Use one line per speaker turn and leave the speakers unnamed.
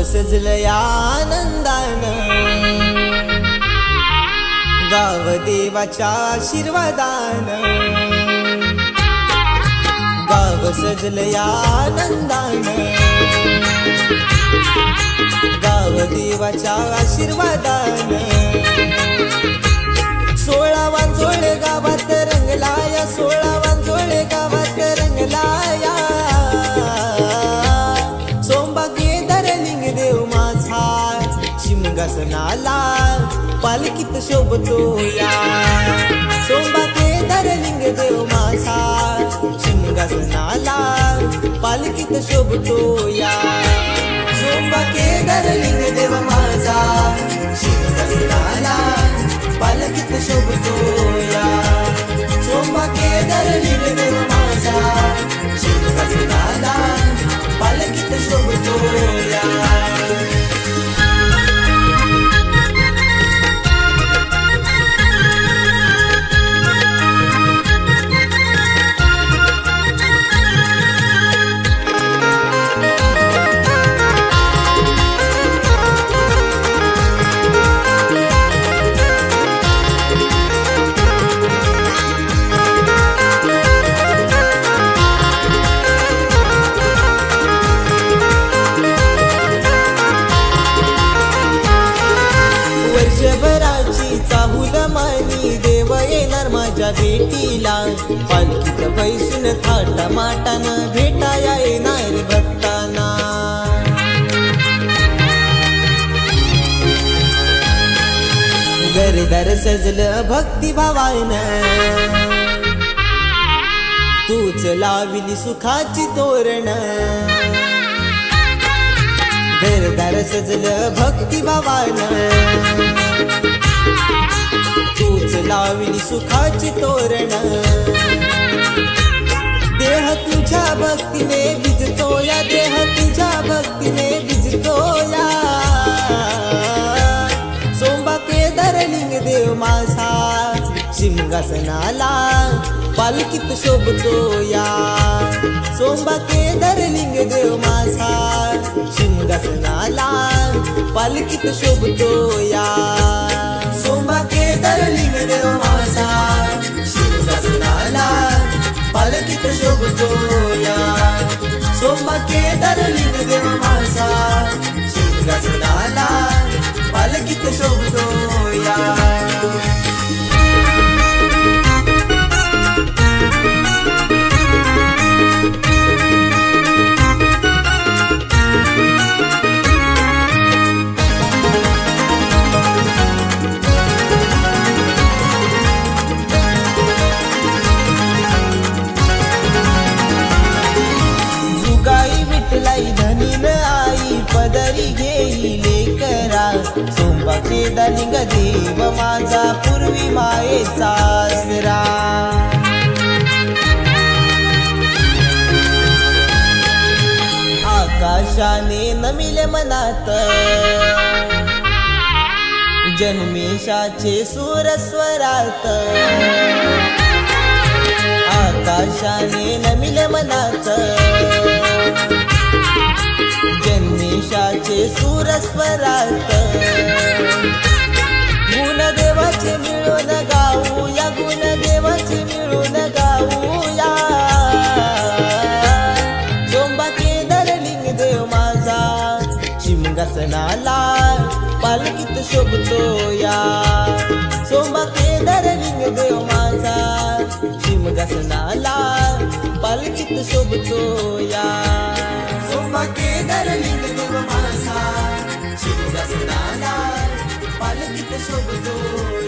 सजलंय आनंदानं, गाव देवाच्या आशीर्वादानं. गाव सजलंय आनंदानं, गाव देवाच्या आशीर्वादानं. 16 वांजोळे गावात रंगलाया, 16 वांजोळे गावात रंगलाया. शिमगासनाला पालखीत शोभतो या. सोंबा केदार लिंग देव माझा, शिमगासनाला पालखीत शोभतो या. सोंबा केदार लिंग देव माझा, शिमगासनाला पालखीत शोभतो या. सोंबा केदार लिंग देव माझा, शिमगासनाला पालखीत शोभतो या. वर्षभराची चाहूल मानी देव येणार माझ्या भेटीला. पालखीत बैसून थाटा माटानं भेटाया येणार भक्तांना. घरदार सजलं भक्तिभावानं, तूच लाविली सुखाची तोरणं. घरदार सजलं भक्तिभावानं, तूच लाविली सुखाची तोरणं. देह तुझ्या भक्तीने भिजतो या, देह तुझ्या भक्तीने भिजतो या. सोंबा केदार लिंग देव माझा, शिमगासनाला पालखीत शोभतो या. सोंबा केदार लिंग देव माझा, शिमगासनाला पालखीत शोभतो या. सोंबा केदार लिंग देव माझा, शिमगासनाला पालखीत शोभतो या. सोंबा केदार लिंग देव माझा, शिमगासनाला पालखीत शोभतो या. धनीन आई पदरी घेई लेकरा. सोंबा केदार लिंग देव माझा, पूर्वी मायेचा आसरा. आकाशाने नमिले मनात, जन्मेशाचे सूर स्वरात. आकाशाने नमिले मनात, जन्मेशाचे सूर स्वरात. गुण देवाचे मिळून गाऊया, गुण देवाचे मिळून गाऊया. सोंबा केदार लिंग देव माझा, शिमगासनाला पालखीत शोभतो या. सोंबा केदार लिंग देव माझा, शिमगासनाला पालखीत शोभतो या. सोंबा केदार लिंग देव माझा, शिमगासनाला पालखीत शोभतो